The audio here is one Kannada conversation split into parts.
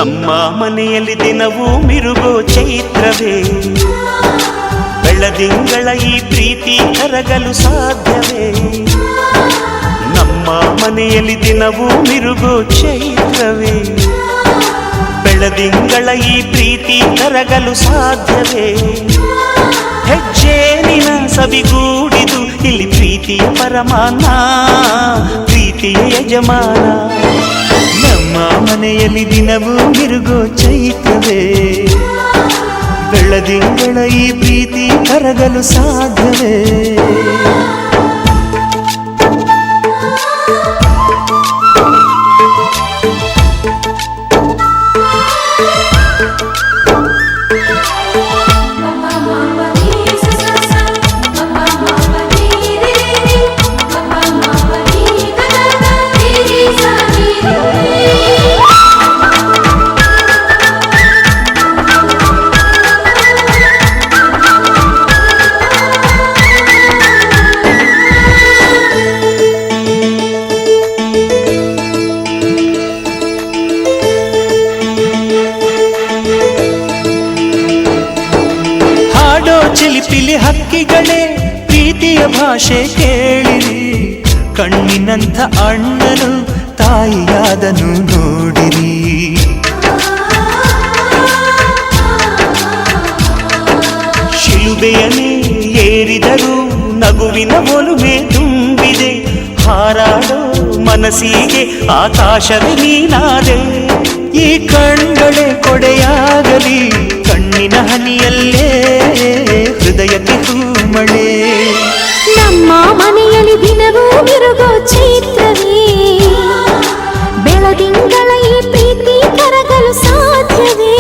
ನಮ್ಮ ಮನೆಯಲ್ಲಿ ದಿನವೂ ಮಿರುಗೋ ಚೈತ್ರವೇ, ಬೆಳದಿಂಗಳ ಈ ಪ್ರೀತಿ ಕರಗಲು ಸಾಧ್ಯವೇ? ನಮ್ಮ ಮನೆಯಲ್ಲಿ ದಿನವೂ ಮಿರುಗೋ ಚೈತ್ರವೇ, ಬೆಳದಿಂಗಳ ಈ ಪ್ರೀತಿ ಕರಗಲು ಸಾಧ್ಯವೇ? ಹೆಜ್ಜೇನಿನ ಸವಿಗೂಡಿದು ಇಲ್ಲಿ ಪ್ರೀತಿಯ ಪರಮಾನ, ಪ್ರೀತಿಯ ಯಜಮಾನ. ನಮ್ಮ ಮನೆಯಲ್ಲಿ ದಿನವೂ ಮಿರುಗೋ ಚೈತ್ರವೇ, ಬೆಳದಿಂಗಳ ಈ ಪ್ರೀತಿ ಕರಗಲು ಸಾಧ್ಯವೇ? ಚಿಲಿಪಿಲಿ ಹಕ್ಕಿಗಳೇ ಪ್ರೀತಿಯ ಭಾಷೆ ಕೇಳಿರಿ, ಕಣ್ಣಿನಂಥ ಅಣ್ಣನು ತಾಯಿಯಾದನು ನೋಡಿರಿ. ಶಿಲುಬೆಯನೇ ಏರಿದರೂ ನಗುವಿನ ಒಲುಮೆ ತುಂಬಿದೆ, ಹಾರಾಡೋ ಮನಸ್ಸಿಗೆ ಆಕಾಶವೇ ನೀನಾದೆ. ಈ ಕಣ್ಗಳೇ ಕೊಡೆಯಾಗಲಿ, ಕಣ್ಣಿನ ಹನಿಯಲ್ಲೇ ಹೃದಯಕ್ಕೆ ಹೂಮಳೆ. ನಮ್ಮ ಮನೆಯಲ್ಲಿ ದಿನವೂ ಮಿರುಗೋ ಚೈತ್ರವೇ, ಬೆಳದಿಂಗಳ ಈ ಪ್ರೀತಿ ಕರಗಲು ಸಾಧ್ಯವೇ?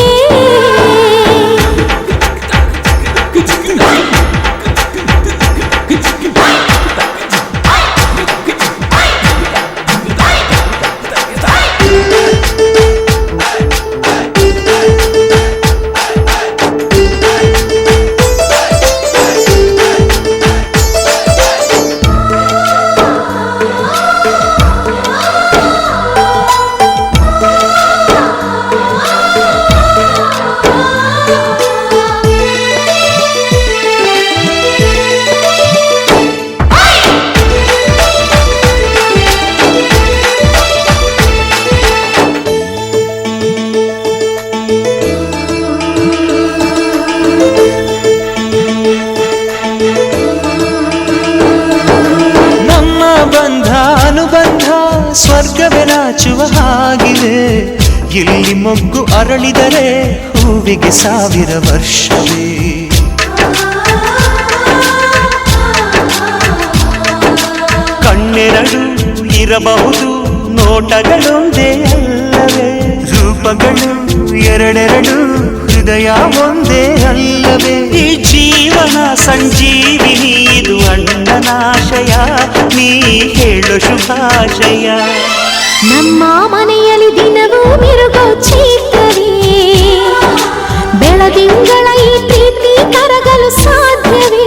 ಅನುಬಂಧ ಸ್ವರ್ಗವೇ ನಾಚುವ ಹಾಗಿವೆ, ಇಲ್ಲಿ ಮೊಗ್ಗು ಅರಳಿದರೆ ಹೂವಿಗೆ 1000 ವರ್ಷವೇ. ಕಣ್ಣೆರಡು ಇರಬಹುದು, ನೋಟಗಳೊಂದೇ ಅಲ್ಲವೇ? ರೂಪಗಳು ಎರಡೆರಡು, ಹೃದಯ ಒಂದೇ ಅಲ್ಲವೇ? ಈ ಜೀವನ ಸಂಜೀವಿನಿ, ಇದು ಅಣ್ಣನಾಶಯ, ನೀ ಹೇಳು ಶುಭಾಶಯ. ನಮ್ಮ ಮನೆಯಲ್ಲಿ ದಿನವೂ ಮಿರುಗೋ ಚೈತ್ರವೇ, ಬೆಳದಿಂಗಳ ಈ ಪ್ರೀತಿ ಕರಗಲು ಸಾಧ್ಯವೇ?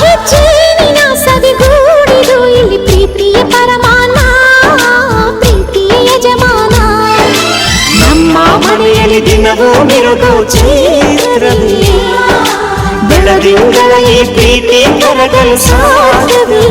ಹೆಜ್ಜೇನಿನ ಸವಿಗೂಡಿದು ಇಲ್ಲಿ ಪ್ರೀತಿಯ ಪರಮಾನ, ಪ್ರೀತಿಯ ಯಜಮಾನ. ನಮ್ಮ ಮನೆಯಲ್ಲಿ ದಿನವೂ ಮಿರುಗೋ ಚೈತ್ರವೇ, ಬೆಳದಿಂಗಳ ಈ ಪ್ರೀತಿ ಕರಗಲು ಸಾಧ್ಯವೇ?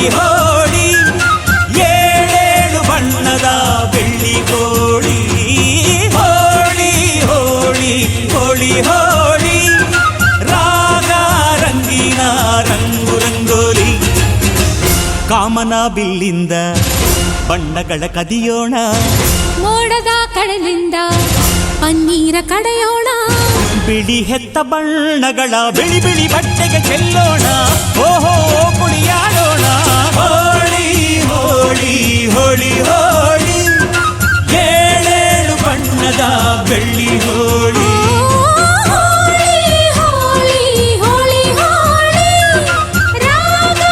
ಹೋಳಿ ಹೋಳಿ ಏಳೇಳು ಬಣ್ಣದ ಬೆಳ್ಳಿ ಕೋಳಿ ಹೋಳಿ ಹೋಳಿ ಹೋಳಿ ಹೋಳಿ ರಾಗ ರಂಗಿನ ರಂಗು ರಂಗೋಲಿ ಕಾಮನ ಬಿಲ್ಲಿಂದ ಬಣ್ಣಗಳ ಕದಿಯೋಣ ಮೋಡದ ಕಡಲಿಂದ ಪನ್ನೀರ ಕಡೆಯೋಣ ಬಿಳಿ ಹೆತ್ತ ಬಣ್ಣಗಳ ಬಿಳಿ ಬಿಳಿ ಬಟ್ಟೆಗೆ ಚೆಲ್ಲೋಣ ಓಹೋ ಕುಣಿಯಾಡೋಣ ಹೋಳಿ ಹೋಳಿ ಹೋಳಿ ಹೋಳಿ ಏಳೇಳು ಬಣ್ಣದ ಬೆಳ್ಳಿ ಹೋಳಿ ಹೋಳಿ ಹೋಳಿ ಹೋಳಿ ಹೋಳಿ ರಾಗ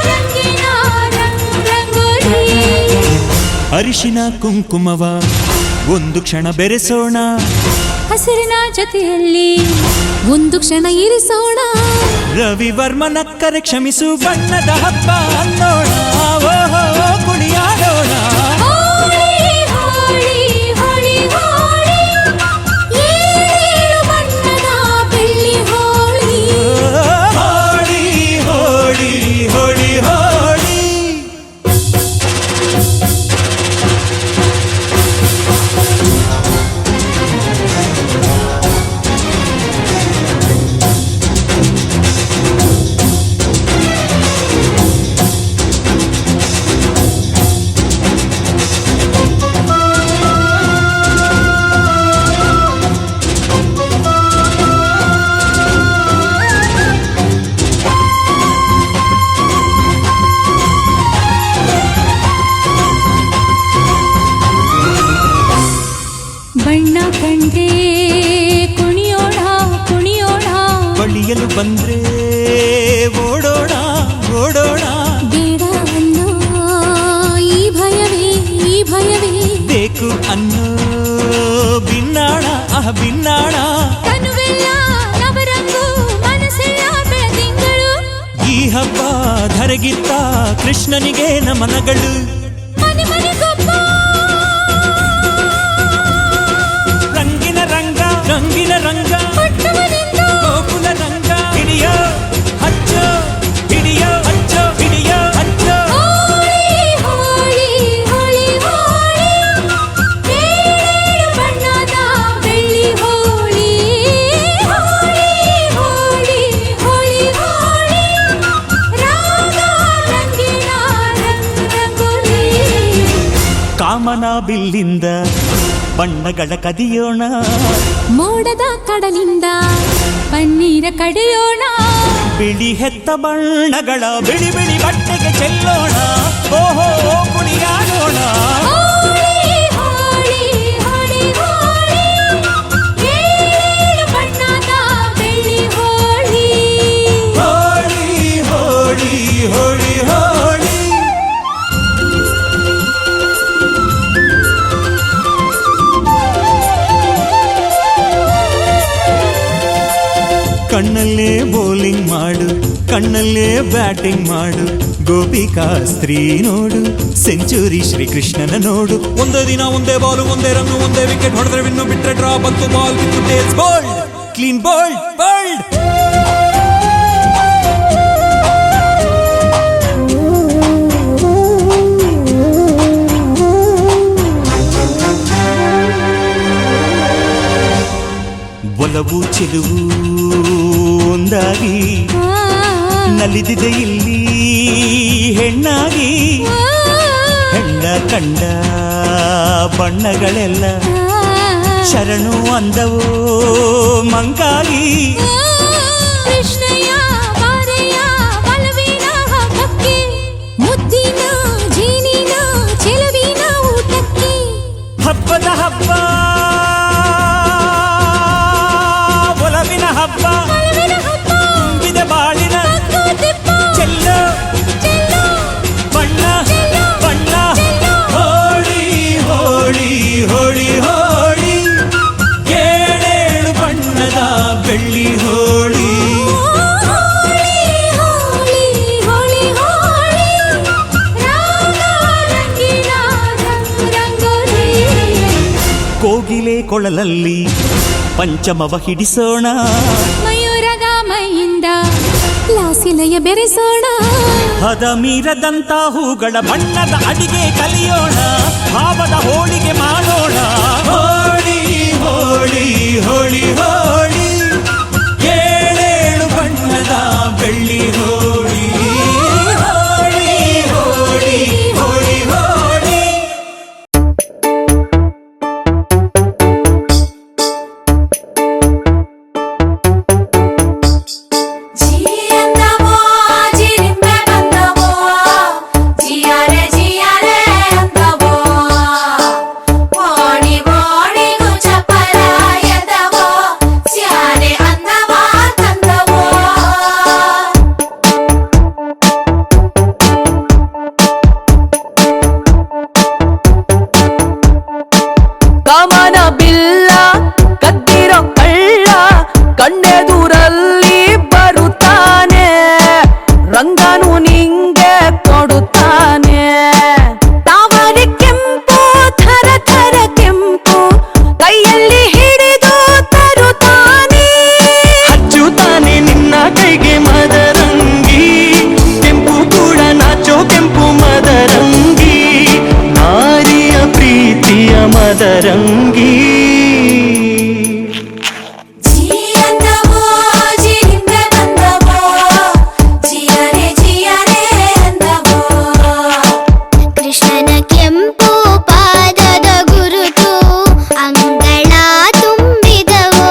ರಂಗಿನ ರಂಗೋಲಿ ಅರಿಶಿನ ಕುಂಕುಮವ ಒಂದು ಕ್ಷಣ ಬೆರೆಸೋಣ ಹಸಿರಿನ ಜೊತೆಯಲ್ಲಿ ಒಂದು ಕ್ಷಣ ಇರಿಸೋಣ ರವಿವರ್ಮನಕ್ಕರೆ ಕ್ಷಮಿಸು ಬಣ್ಣದ ಹಬ್ಬ ಅನ್ನೋಣ ಓಹೋ ಕುಣಿಯಾಡೋಣ ಹೋಳಿ ಹೋಳಿ ಹೋಳಿ ಹೋಳಿ ಏಳೇಳು ಬಣ್ಣದ ಬೆಳ್ಳಿ ಹೋಳಿ ಹೋಳಿ ಹೋಳಿ ಹೋಳಿ ಹೋಳಿ ಬಣ್ಣ ಕಂಡ್ರೆ ಕುಣಿಯೋಣ ಕುಣಿಯೋಣ ಬಳಿಯಲು ಬಂದ್ರೆ ಓಡೋಣ ಓಡೋಣ ಬೇಡ ಅನ್ನೋ ಈ ಭಯವೇ ಬೇಕು ಅನ್ನೋ ಬಿನ್ನಾಣ ಬಿನ್ನಾಣ ತನುವೆಲ್ಲ ನವರಂಗು ಮನಸ್ಸೆಲ್ಲ ಬೆಳದಿಂಗಳು ಈ ಹಬ್ಬ ಧರೆಗಿತ್ತ ಕೃಷ್ಣನಿಗೆ ನಮನಗಳು ಮನೆ ಮನೆಗೊಬ್ಬ ರಂಗಿನ ರಂಗ ರಂಗಿನ ರಂಗ ಪಟ್ಟವನಿಂದ ಗೋಕುಲ ರಂಗ ಹಿಡಿಯೋ ಹಚ್ಚೋ ಹಿಡಿಯೋ ಹಚ್ಚೋ ಹಿಡಿಯೋ ಹಚ್ಚೋ ಹೋಳಿ ಹೋಳಿ ಹೋಳಿ ಹೋಳಿ ಏಳೇಳು ಬಣ್ಣದ ಬೆಳ್ಳಿ ಹೋಳಿ ಹೋಳಿ ಹೋಳಿ ಹೋಳಿ ಹೋಳಿ ರಾಗ ರಂಗಿನ ರಂಗೋಲಿ ಕಾಮನ ಬಿಲ್ಲಿಂದ ಬಣ್ಣಗಳ ಕದಿಯೋಣ ಮೋಡದ ಕಡಲಿಂದ ಪನ್ನೀರ ಕಡೆಯೋಣ ಬಿಳಿ ಹೆತ್ತ ಬಣ್ಣಗಳ ಬಿಳಿ ಬಿಳಿ ಬಟ್ಟೆಗೆ ಚೆಲ್ಲೋಣ ಓಹೋ ಕುಣಿಯಾಡೋಣ ಹೋಳಿ ಹೋಳಿ ಹೋಳಿ ಹೋಳಿ ಏಳೇಳು ಬಣ್ಣದ ಬೆಳ್ಳಿ ಹೋಳಿ ಹೋಳಿ ಹೋಳಿ ಹೋಳಿ ಹೋಳಿ ಕಣ್ಣಲ್ಲೇ ಬೌಲಿಂಗ್ ಮಾಡು ಕಣ್ಣಲ್ಲೇ ಬ್ಯಾಟಿಂಗ್ ಮಾಡು ಗೋಪಿಕಾ ಸ್ತ್ರೀ ನೋಡು ಸೆಂಚುರಿ ಶ್ರೀಕೃಷ್ಣನ ನೋಡು ಒಂದೇ ದಿನ ಒಂದೇ ಬಾಲು ಒಂದೇ ರನ್ನು ಒಂದೇ ವಿಕೆಟ್ ಹೊಡೆದ್ರೆ ವಿನ್ನು ಬಿಟ್ರೆ ಡ್ರಾ ಬಂತು ಬಾಲ್ ಬಿತ್ತು tails bold clean bold bold ಒಲವು ಚೆಲುವು ಒಂದಾಗಿ ನಲಿದಿದೆ ಇಲ್ಲಿ ಹೆಣ್ಣಾಗಿ ಹೆಣ್ಣ ಕಂಡ ಬಣ್ಣಗಳೆಲ್ಲ ಶರಣು ಅಂದವೋ ಮಂಕಾಗಿ ಕೃಷ್ಣಯ್ಯ ಬಾರಯ್ಯ ಬಲವಿನ ಹಬ್ಬಕ್ಕೆ ಮುದ್ದಿನ ಜೀನಿನ ಚೆಲುವಿನ ಊಟಕ್ಕೆ ಹಬ್ಬದ ಹಬ್ಬ ಒಲವಿನ ಹಬ್ಬ ತುಂಬಿದ ಬಾಳಿನ ಚೆಲ್ಲೋ ಬಣ್ಣ ಬಣ್ಣ ಹೋಳಿ ಹೋಳಿ ಹೋಳಿ ಹೋಳಿ ಏಳೇಳು ಬಣ್ಣದ ಬೆಳ್ಳಿ ಹೋಳಿ ಹೋಳಿ ಹೋಳಿ ಹೋಳಿ ಹೋಳಿ ರಾಗ ರಂಗಿನ ರಂಗೋಲಿ ಕೋಗಿಲೆ ಕೊಳಲಲ್ಲಿ ಪಂಚಮವ ಹಿಡಿಸೋಣ ಮಯೂರಗ ಮೈಯಿಂದ ಲಾಸಿಲಯ ಬೆರೆಸೋಣ ಹದ ಮೀರದಂತ ಹೂಗಳ ಬಣ್ಣದ ಅಡಿಗೆ ಕಲಿಯೋಣ ಭಾವದ ಹೋಳಿಗೆ ಮಾಡೋಣ ಹೋಳಿ ಹೋಳಿ ಹೋಳಿ ಹೋಳಿ ಏಳೇಳು ಬಣ್ಣದ ಬೆಳ್ಳಿ ಹೋಳಿ ಹೋಳಿ ಹೋಳಿ ಹೋಳಿ ಹೋಳಿ ಕಾಮನ ಬಿಲ್ಲ ಕದ್ದಿರೋ ಕಳ್ಳ ಕಣ್ಣೆದುರಲ್ಲಿ ಬರುತ್ತಾನೆ ರಂಗನು ನಿಂಗೆ ಕೊಡುತ್ತಾನೆ ತಾವರೆ ಕೆಂಪು ಥರ ಥರ ಕೆಂಪು ಕೈಯಲ್ಲಿ ಹಿಡಿದು ತರುತ್ತಾನೆ ಹಚ್ಚುತ್ತಾನೆ ನಿನ್ನ ಕೈಗೆ ಮದರಂಗಿ ಕೆಂಪು ಕೂಡ ನಾಚೋ ಕೆಂಪು ಮದರಂಗಿ ನಾರಿಯ ಪ್ರೀತಿಯ ಮದರಂಗಿ ಕೃಷ್ಣನ ಕೆಂಪು ಪಾದದ ಗುರುತು ಅಂಗಳ ತುಂಬಿದವೋ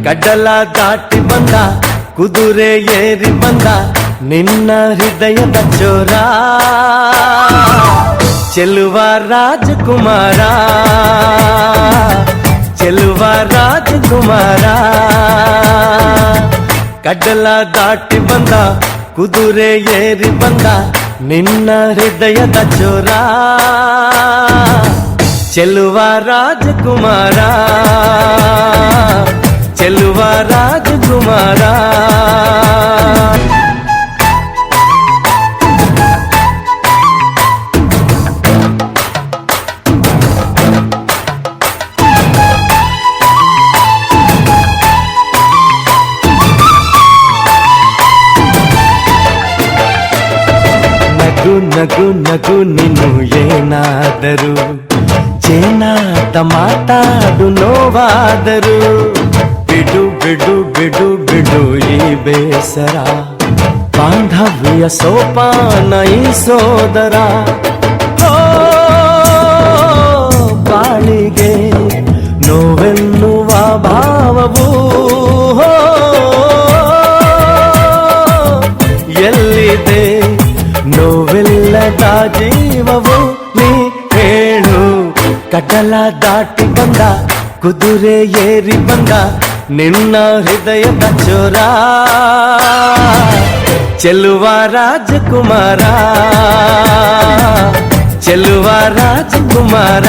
ಕಡಲ ದಾಟಿ ಬಂದ ಕುದುರೆ ಏರಿ ಬಂದ ನಿನ್ನ ಹೃದಯದ ಚೋರ ಚೆಲುವ ರಾಜಕುಮಾರ ಚೆಲುವ ರಾಜಕುಮಾರ ಕಡಲ ದಾಟಿ ಬಂದ ಕುದುರೆ ಏರಿ ಬಂದ ನಿನ್ನ ಹೃದಯದ ಚೋರ ಚೆಲುವ ರಾಜಕುಮಾರ ಚೆಲುವ ರಾಜಕುಮಾರ ನಗು ನಗು ನಗು ನೀನು ಏನಾದರೂ ಚೇನಾಟ ಮಾತಾಡು ನೋವಾದರು ಬಿಡು ಬಿಡು ಬಿಡು ಬಿಡು ಈ ಬೇಸರ ಬಾಂಧವ್ಯ ಸೋಪಾನ ಈ ಸೋದರ ಓ ಬಾಳಿಗೆ ನೋವೆನ್ನುವ ಭಾವವು ಎಲ್ಲಿದೆ ನೋವಿಲ್ಲದ ಜೀವವು ನೀ ಹೇಳು ಕಡಲ ದಾಟಿ ಬಂದ ಕುದುರೆ ಏರಿ ಬಂದ ನಿನ್ನ ಹೃದಯದ ಚೋರ ಚೆಲುವ ರಾಜಕುಮಾರ ಚೆಲುವ ರಾಜಕುಮಾರ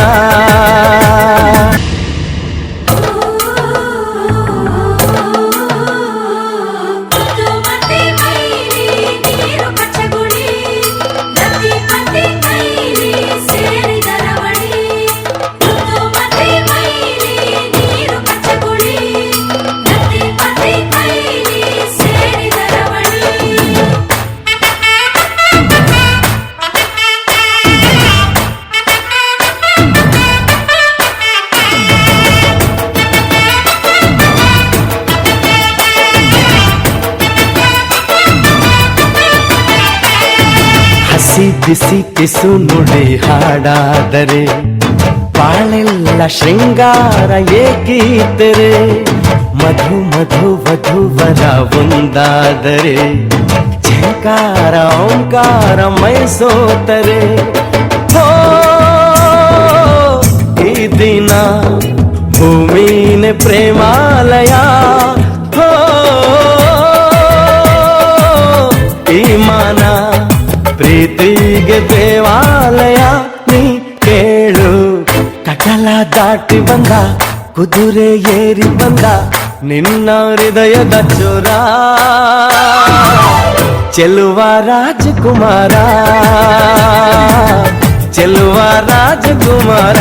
ಬಿಸಿ ಕಿಸು ನುಡಿ ಹಾಡಾದರೆ ಬಾಳೆಲ್ಲ ಶೃಂಗಾರ ಏಕೀತರೆ ಮಧು ಮಧು ವಧುವರ ಒಂದಾದರೆ ಝಂಕಾರ ಓಂಕಾರ ಮೈಸೋತರೆ ಹೋ ಈ ದಿನ ಭೂಮಿನೇ ಪ್ರೇಮಾಲಯ ಹೋ ದಾಟಿ ಬಂದ ಕುದುರೆ ಏರಿ ಬಂದ ನಿನ್ನ ಹೃದಯದ ಚೋರ ಚೆಲುವ ರಾಜಕುಮಾರ ಚೆಲುವ ರಾಜಕುಮಾರ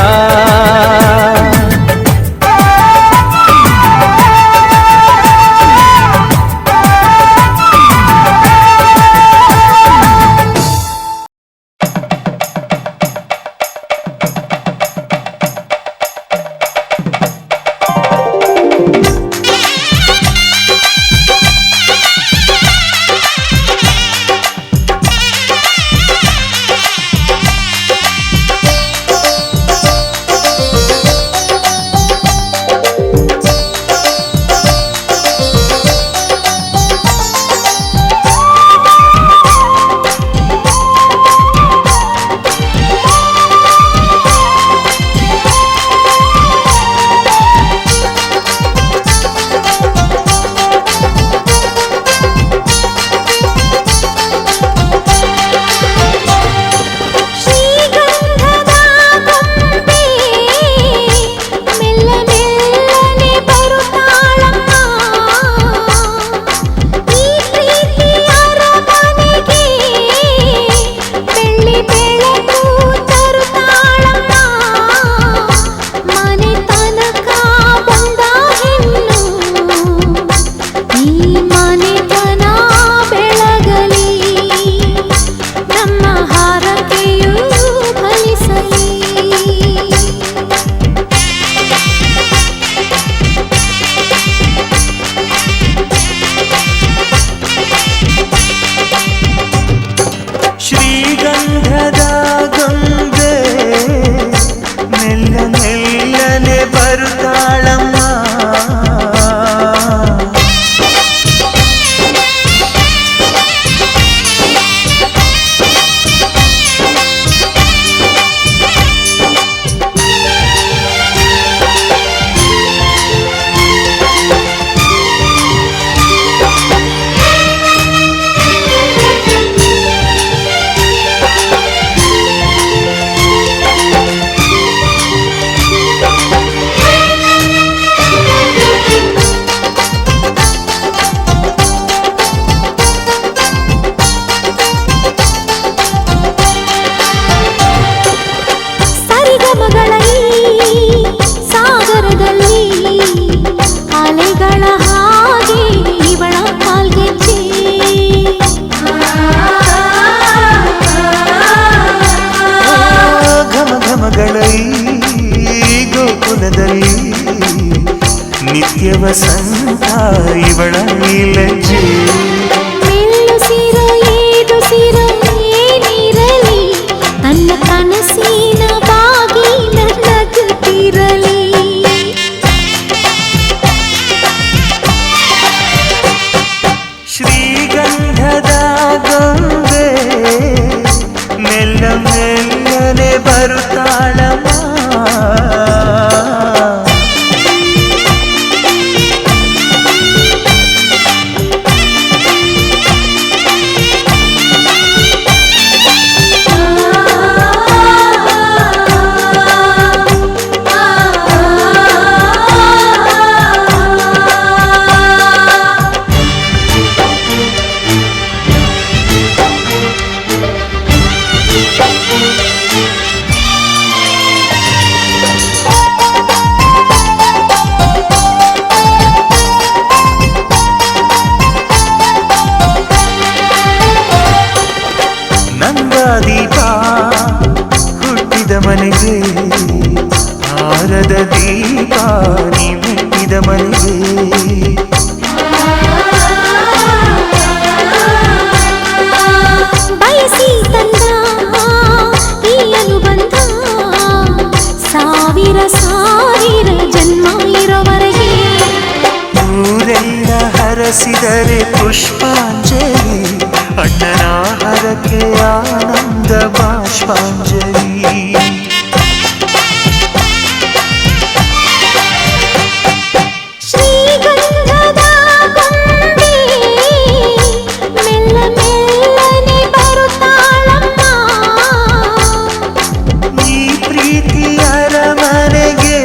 ವಸಂತ ಇವಳ ಲಜ್ಜೆ ಮೆಲ್ಲುಸಿರ ಏದುಸಿರ ಏನಿರಲಿ ತನ್ನ ಕನಸಿನ ಬಾಗಿಲ ನಗುತ್ತಿರಲಿ ಶ್ರೀಗಂಧದ ಗೊಂಬೆ ಮೆಲ್ಲ ಮೆಲ್ಲನೆ ಬರುತ್ತಾಳಮ್ಮ ದೀಪ ಹುಟ್ಟಿದ ಮನೆಗೆ ಹಾರದ ದೀಪ ನೀ ಮೆಟ್ಟಿದ ಮನೆಗೆ ಬಯಸಿ ತಂದ ಈ ಅನುಬಂಧ ಸಾವಿರ ಸಾವಿರ ಜನ್ಮ ಇರೋವರೆಗೆ ಊರೆಲ್ಲ ಹರಸಿದರೆ ಪುಷ್ಪಾಂಜಲಿ ಅಣ್ಣನ ಹರಕೆ ಆನಂದ ಬಾಷ್ಪಾಂಜಲಿ ಶ್ರೀಗಂಧದ ಗೊಂಬೆ ಮೆಲ್ಲ ಮೆಲ್ಲನೆ ಬರುತ್ತಾಳಮ್ಮ ಈ ಪ್ರೀತಿಯ ಅರಮನೆಗೆ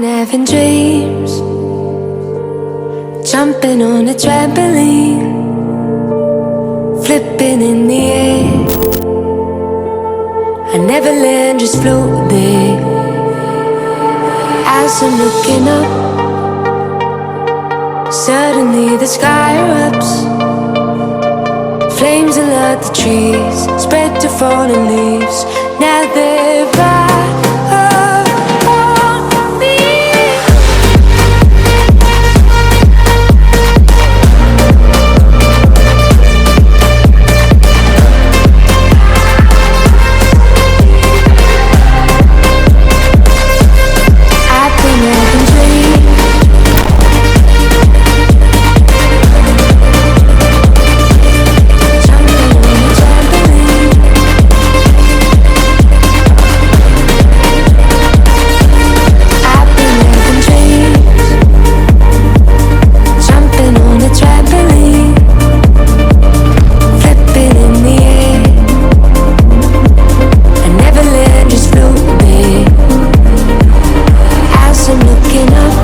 been having dreams, jumping on a trampoline, flipping in the air. I never land, just float there. As I'm looking up, suddenly the sky erupts. Flames alert the trees, spread to fallen leaves. Now they're right on me. I've been having dreams, jumping on a trampoline, I've been having dreams, jumping on a trampoline, flipping in the air. I never land, just float there. As I'm looking up,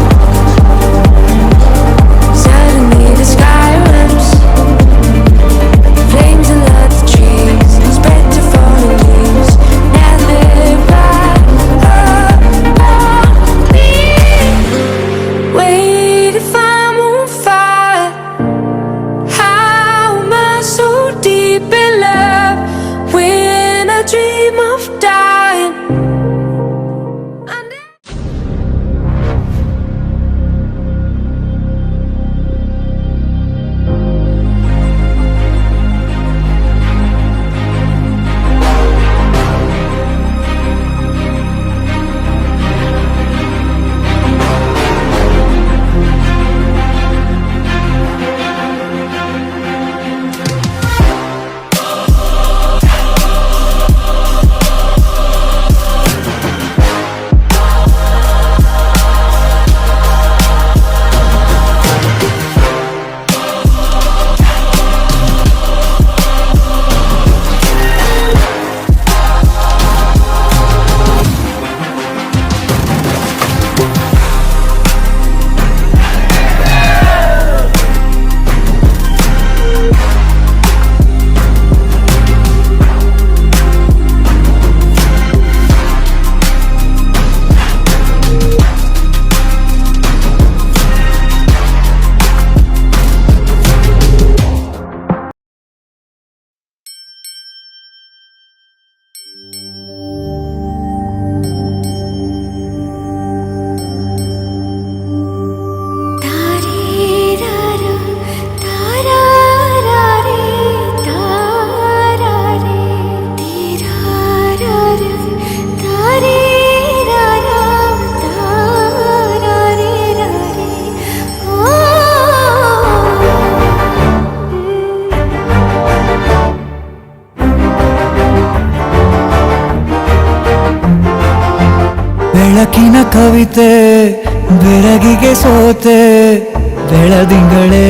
suddenly the sky erupts. Flames alert the trees, spread to fallen leaves. Now they're right on me. Wait, if I'm on fire, how am I so deep in love when I dream of dying? ಬೆಳಕಿನ ಕವಿತೆ ಬೆಳಗಿಗೆ ಸೋತೆ ಬೆಳದಿಂಗಳೇ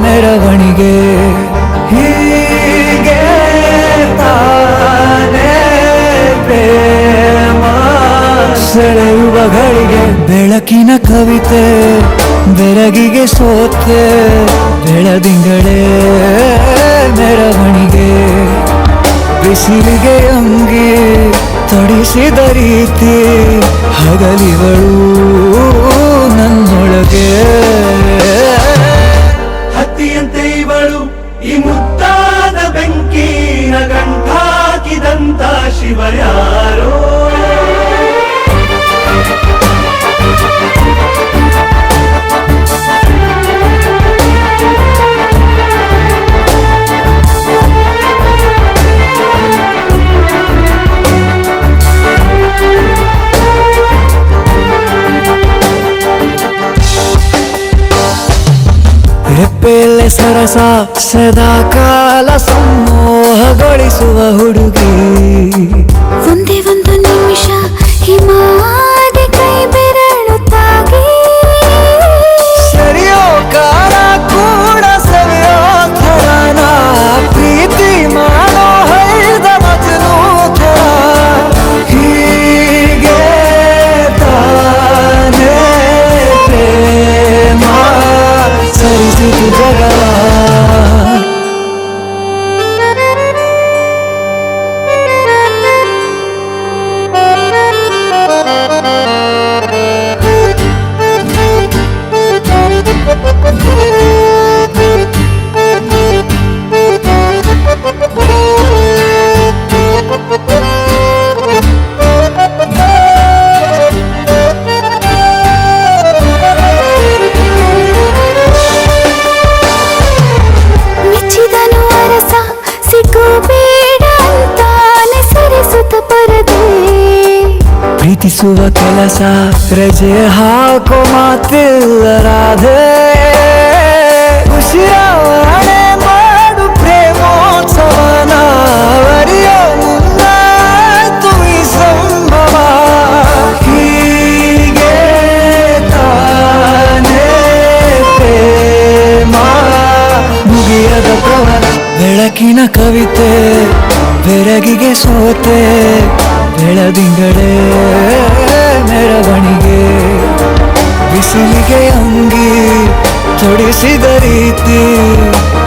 ಮೆರವಣಿಗೆ ಹೀಗೆ ತಾನೇ ಪ್ರೇಮ ಸೆಳೆಯುವ ಗಳಿಗೆ ಬೆಳಕಿನ ಕವಿತೆ ಬೆಳಗಿಗೆ ಸೋತೆ ಬೆಳದಿಂಗಳೇ ಮೆರವಣಿಗೆ ಬಿಸಿಲಿಗೆ ಅಂಗಿ ತೊಡಿಸಿದ ರೀತಿ ಹಗಲಿಗಳು ನನ್ನೊಳಗೆ ಹತ್ತಿಯಂತೆ ಇವಳು ಈ ಮುದ್ದಾದ ಬೆಂಕಿನ ಗಂಟಾಕಿದಂತ ಶಿವ ಯಾರೋ ರೆಪ್ಪೆಯಲ್ಲೇ ಸರಸ ಸದಾ ಕಾಲ ಸಂಮೋಹಗೊಳಿಸುವ ಹುಡುಗಿ ಒಂದೇ ಒಂದು ನಿಮಿಷ ಹಿಮಾದಿ ಕೈ ಬೆರಳು ತಾಗಿ ಸರಿಯೋ ಕಾಲ ಕೂಡ ಸವಿಯೋ ಥರನ ಪ್ರೀತಿ ಮಾಡೋ ಹೈದ ಮಜನು ಥರ ಹೀಗೆ ತಾನೇ ಪ್ರೀತಿಸುವ ಕೆಲಸ ರಜೆ ಹಾಕೋ ಮಾತಿಲ್ಲ ರಾಧೆ ಉಸಿರಾವಣೆ ಮಾಡು ಪ್ರೇಮೋತ್ಸವನ ಅರಿಯೋ ಮುನ್ನಾಯ್ತು ಈ ಸಂಭವ ಹೀಗೆ ತಾನೇ ಪ್ರೇಮ ಮುಗಿಯದ ಪ್ರವರ ಬೆಳಕಿನ ಕವಿತೆ ಬೆರಗಿಗೆ ಸೋತೆ ಬೆಳದಿಂಗಳೇ ಮೆರವಣಿಗೆ ಬಿಸಿಲಿಗೆ ಅಂಗಿ ತೊಡಿಸಿದ ರೀತಿ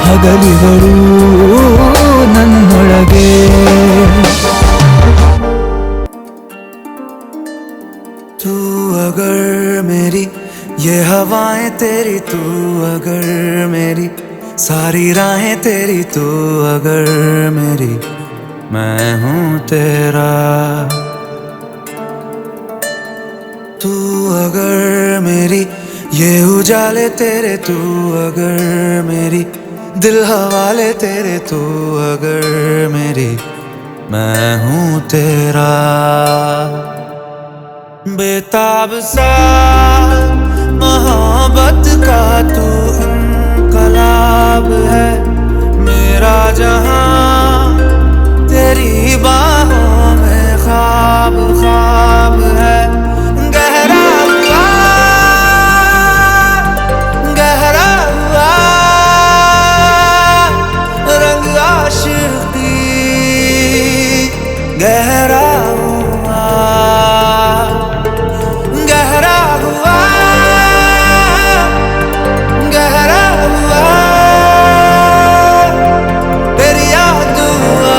ಹಗಲಿಗಳು ನನ್ನೊಳಗೆ तू अगर मेरी ये हवाएं तेरी तू अगर मेरी सारी राहें तेरी तू अगर मेरी मैं हूँ तेरा तू अगर मेरी ये उजाले तेरे तू अगर मेरी दिल हवाले तेरे तू अगर मेरी मैं हूँ तेरा बेताब सा मोहब्बत का तू इनकलाब है मेरा जहां तेरी बाहों में ख्वाब ख्वाब है गहरा हुआ रंग आशिकी गहरा हुआ तेरी याद हुआ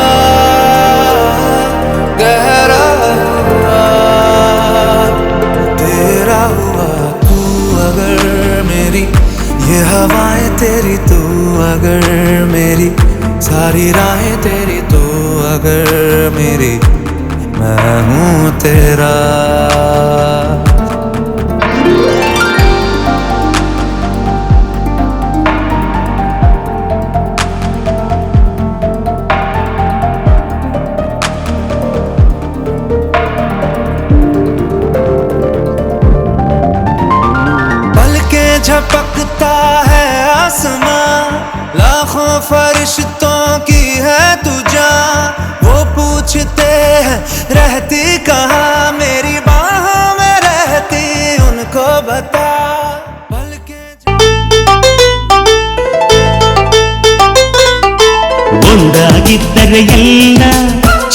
गहरा हुआ तेरा हुआ तू अगर मेरी ये हवाएं तेरी तू अगर मेरी सारी राहें तेरी तू अगर मेरी मैं हूँ तेरा झपकता है आसमां लाखों फरिश्तों की है तू जान वो पूछते हैं रहती कहाँ मेरी बाहों में रहती उनको बता ಒಂದಾಗಿದ್ದರೆ ಎಲ್ಲ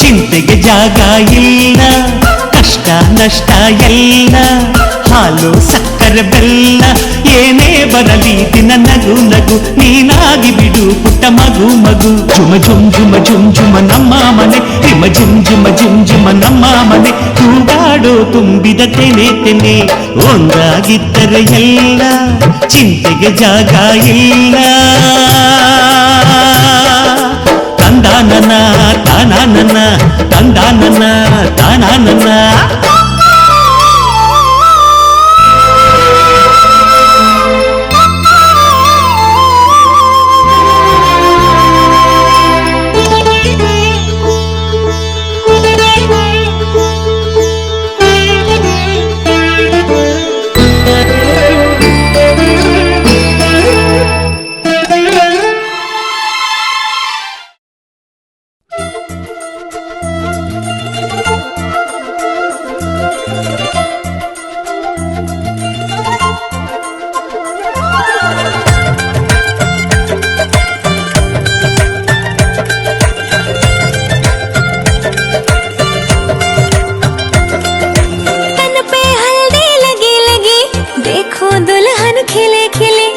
ಚಿಂತೆಗೆ ಜಾಗ ಇಲ್ಲ ಕಷ್ಟ ನಷ್ಟ ಎಲ್ಲ ಹಾಲು ಸಕ್ಕರೆ ಬೆಲ್ಲ ಏನೇ ಬರಲಿ ದಿನ ನಗು ನಗು ನೀನಾಗಿ ಬಿಡು ಪುಟ್ಟ ಮಗು ಮಗು ಜುಮ ಜುಮ್ ಜುಮ ಜುಮ್ ಜುಮ ನಮ್ಮ ಮನೆ ಹಿಮ ಜುಮ್ ಜುಮ ಜುಮ್ ಜುಮ ನಮ್ಮ ಮನೆ ತೂಗಾಡೋ ತುಂಬಿದ ತೆನೆ ತೆನೆ ಒಂದಾಗಿದ್ದರೆ ಎಲ್ಲ ಚಿಂತೆಗೆ ಜಾಗ ಇಲ್ಲ ತಂದಾನನ ತಾನಾನನ ತಂದಾನನ ತಾನಾನನ दुल्हन खिले खिले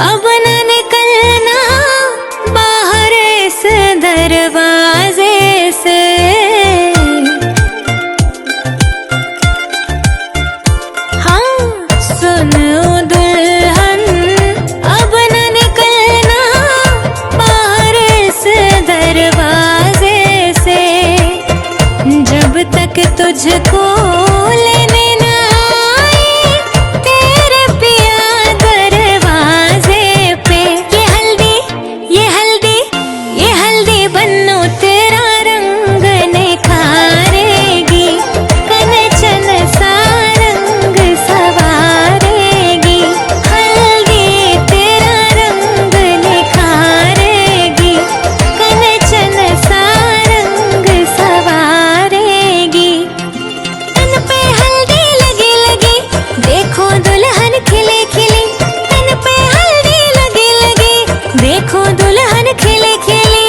अब न निकलना बाहर इस दरवाजे से। हाँ सुन ओ दुल्हन, अब न निकलना बाहर इस दरवाजे से, जब तक तुझको लेने न आए तेरे पिया दरवाजे पे। ये हल्दी ये हल्दी ये हल्दी बन्नो तेरा रंग निखारेगी, कनचन सा रंग सवारेगी। हल्दी तेरा रंग निखारेगी, कनचन सा रंग सवारेगी। तन पे हल्दी लगी लगी देखो दुल्हन खिले खिली, तन पे हल्दी लगी लगी देखो दुल्हन खिले खिली।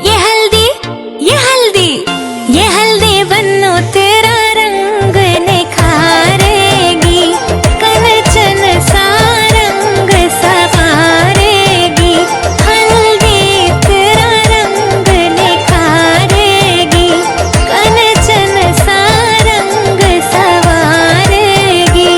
ये हल्दी ये हल्दी ये हल्दी बन्नो तेरा रंग निखारेगी, कनचन सा रंग सवारेगी। हल्दी तेरा रंग निखारेगी, कनचन सा रंग सवारेगी।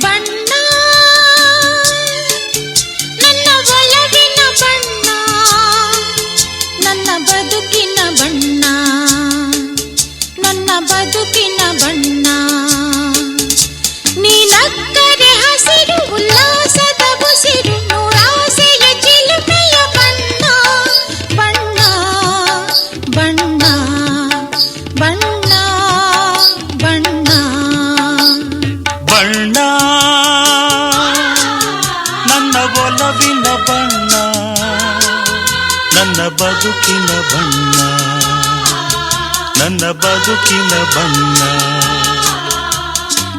ಬಣ್ಣ ನನ್ನ ಒಲವಿನ ಬಣ್ಣ, ನನ್ನ ಬದುಕಿನ ಬಣ್ಣ, ನನ್ನ ಬದುಕಿನ ಬಣ್ಣ. ನೀನಕ್ಕರೆ ಹಸಿರು ಉಲ್ಲಾಸದ ಉಸಿರು, ನೂರಾಸೆಯ ಚಿಲುಮೆಯ ಬಣ್ಣ. ಬಣ್ಣ ಬಣ್ಣ ಬಣ್ಣ ಬಣ್ಣ. ಬಣ್ಣ ನನ್ನ ಒಲವಿನ ಬಣ್ಣ, ನನ್ನ ಬದುಕಿನ ಬಣ್ಣ, ನನ್ನ ಬದುಕಿನ ಬಣ್ಣ.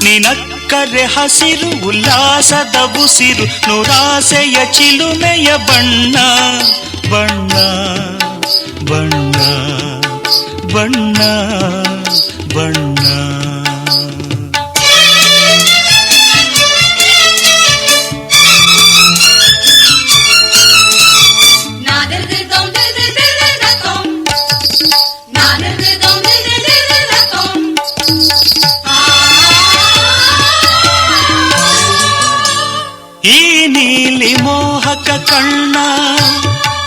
ನಿನಕ್ಕರೆ ಹಸಿರು ಉಲ್ಲಾಸದ ಉಸಿರು, ನೂರಾಸೆಯ ಚಿಲುಮೆಯ ಬಣ್ಣ. ಬಣ್ಣ ಬಣ್ಣ ಬಣ್ಣ ಬಣ್ಣ. ಈ ನೀಲಿ ಮೋಹಕ ಕಣ್ಣ,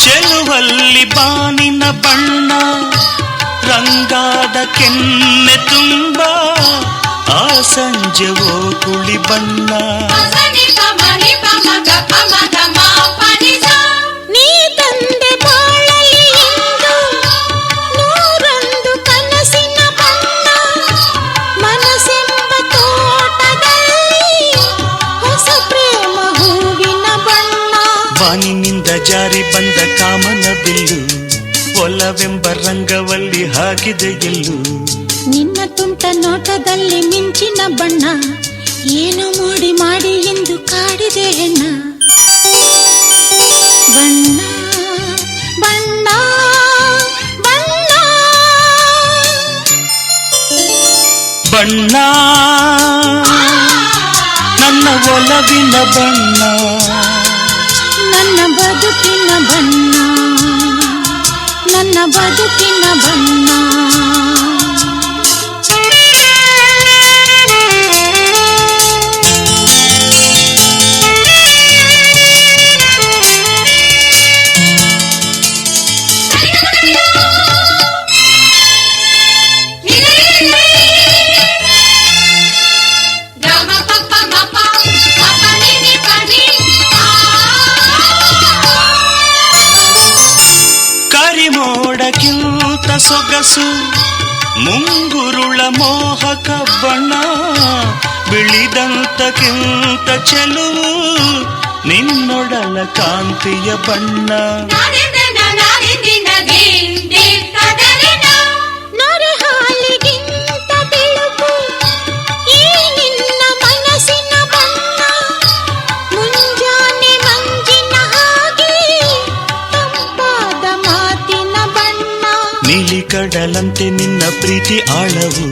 ಚೆಲುವಲ್ಲಿ ಬಾನಿನ ಬಣ್ಣ, ರಂಗಾದ ಕೆನ್ನೆ ತುಂಬ ಆ ಸಂಜೆವೋ ಕುಳಿ ಬಣ್ಣ. ನೀ ತಂದೆ ಬಾಳಲಿ ಇಂದು ನೂರೊಂದು ಕನಸಿನ ಬಣ್ಣ, ಮನಸ್ಸೆಂಬ ತೋಟದಲ್ಲಿ ಹೊಸ ಪ್ರೇಮ ಹೂವಿನ ಬಣ್ಣ. ಬಾನಿನಿಂದ ಜಾರಿ ಬಂದ ಕಾಮನ ಬಿಲ್ಲು, ಒಲವೆಂಬ ರಂಗವಲ್ಲಿ ಹಾಕಿದೆ ಎಲ್ಲೂ. ನಿನ್ನ ತುಂಟ ನೋಟದಲ್ಲಿ ಮಿಂಚಿನ ಬಣ್ಣ, ಏನು ಮೋಡಿ ಮಾಡಿ ಎಂದು ಕಾಡಿದೆ ಹೆಣ್ಣ. ಬಣ್ಣ ಬಣ್ಣ ಬಣ್ಣ. ಬಣ್ಣ ನನ್ನ ಒಲವಿನ ಬಣ್ಣ, ನನ್ನ ಬದುಕಿನ ಬಣ್ಣ, ನನ್ನ ಬದುಕಿನ ಬಣ್ಣ. ಕರಿಮೋಡಕ್ಕಿಂತ ಸೊಗಸು ಮುಂಗುರುಳ ಮೋಹಕ ಬಣ್ಣ ಬಿಳಿದಂತಕ್ಕಿಂತ ಚೆಲುವು ನಿನ್ನೊಡಲ ಕಾಂತಿಯ ಬಣ್ಣ ನೊರೆ ಹಾಲಿಗಿಂತ ಬೆಳಕು ಈ ನಿನ್ನ ಮನಸ್ಸಿನ ಬಣ್ಣ ಮುಂಜಾನೆ ಮಂಜಿನ ಹಾಗೆ ತಂಪಾದ ಮಾತಿನ ಬಣ್ಣ ನೀಲಿ ಕಡಲಂತೆ ನಿನ್ನ ಪ್ರೀತಿ ಆಳವು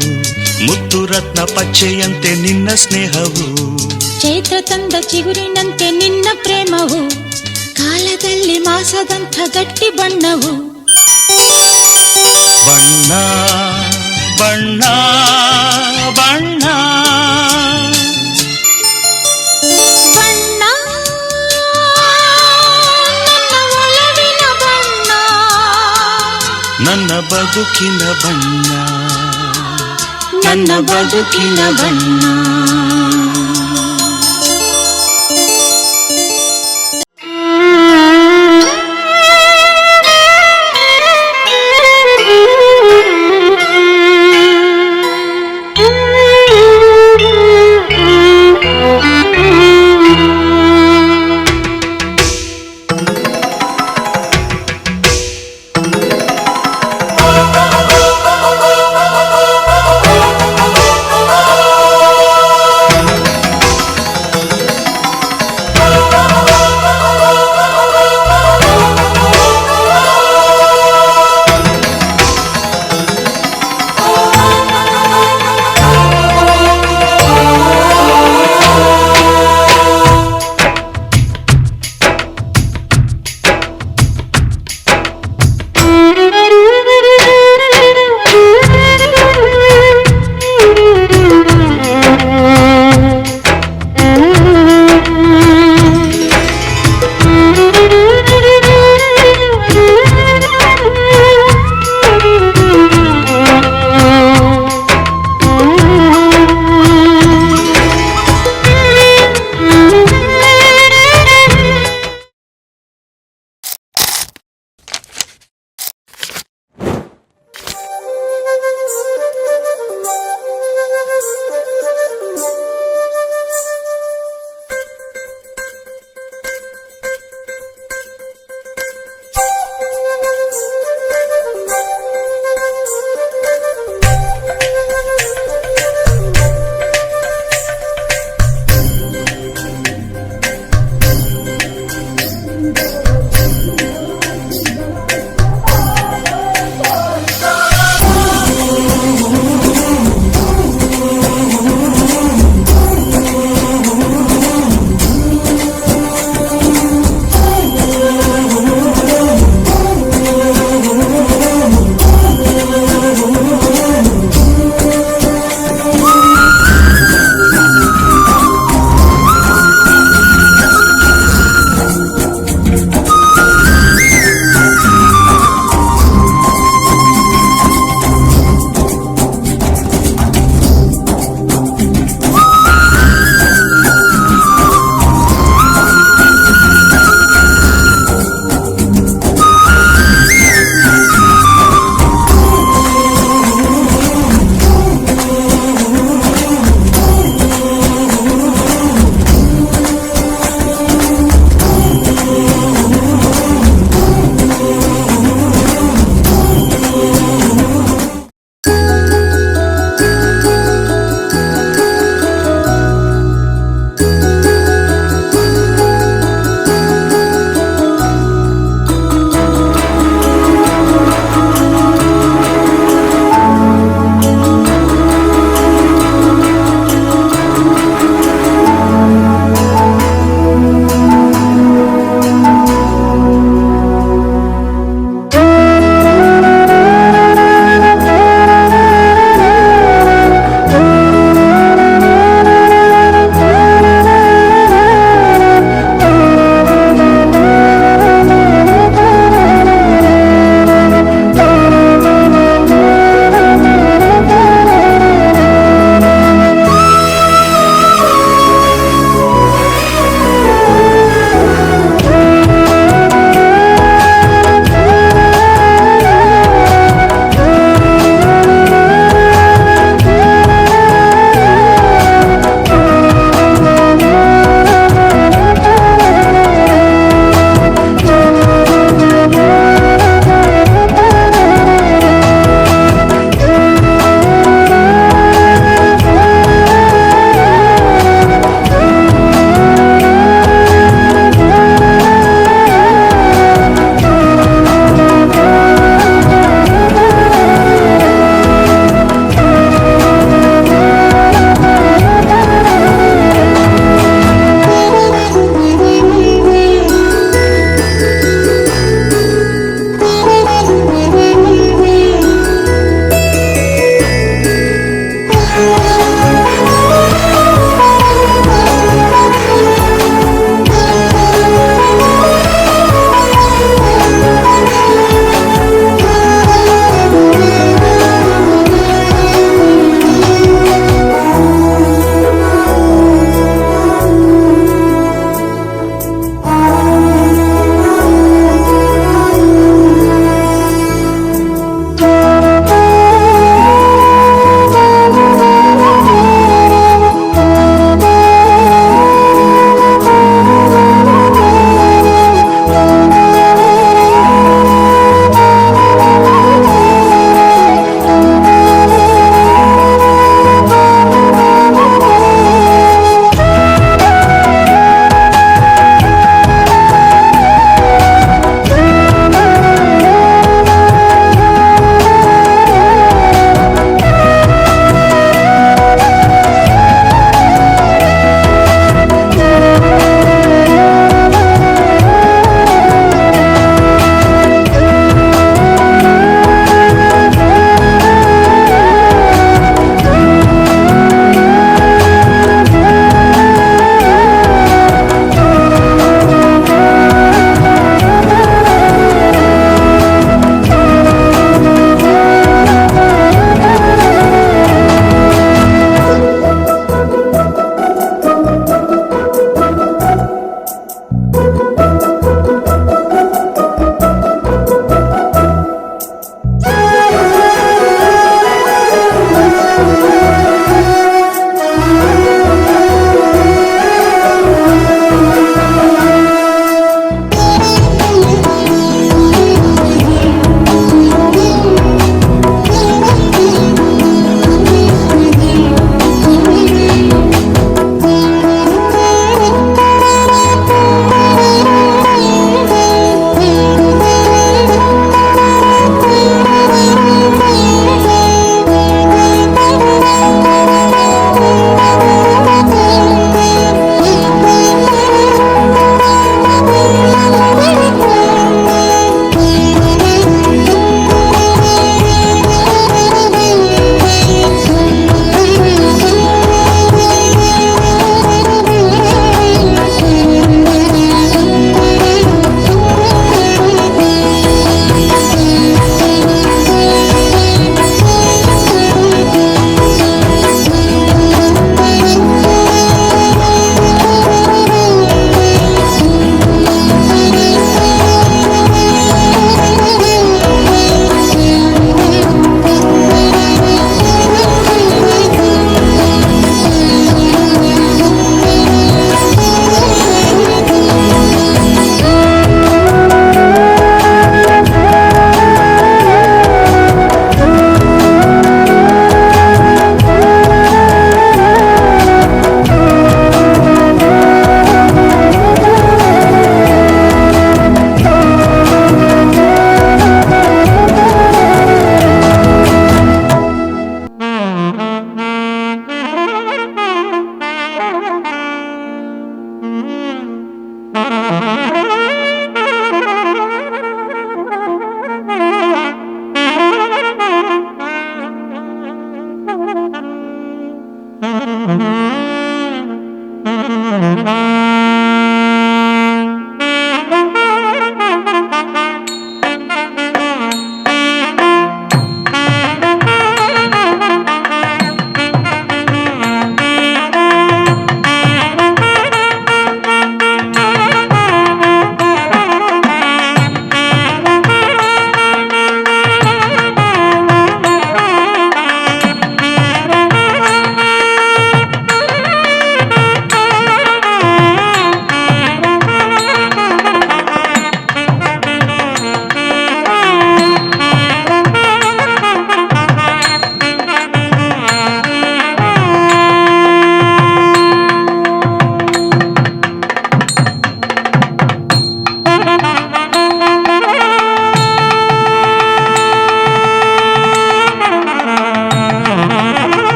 ಮುತ್ತು ರತ್ನ ಪಚ್ಚೆಯಂತೆ ನಿನ್ನ ಸ್ನೇಹವು ಚೈತ್ರ ತಂದ ಚಿಗುರಿನಂತೆ ನಿನ್ನ ಪ್ರೇಮವು ಕಾಲದಲ್ಲಿ ಮಾಸದಂಥ ಗಟ್ಟಿ ಬಣ್ಣವು ಬಣ್ಣ ಬಣ್ಣ ಬಣ್ಣ ಬಣ್ಣ ನನ್ನ ಒಲವಿನ ಬಣ್ಣ ನನ್ನ ಬದುಕಿನ ಬಣ್ಣ ನನ್ನ ಬದುಕಿನ ಬಣ್ಣ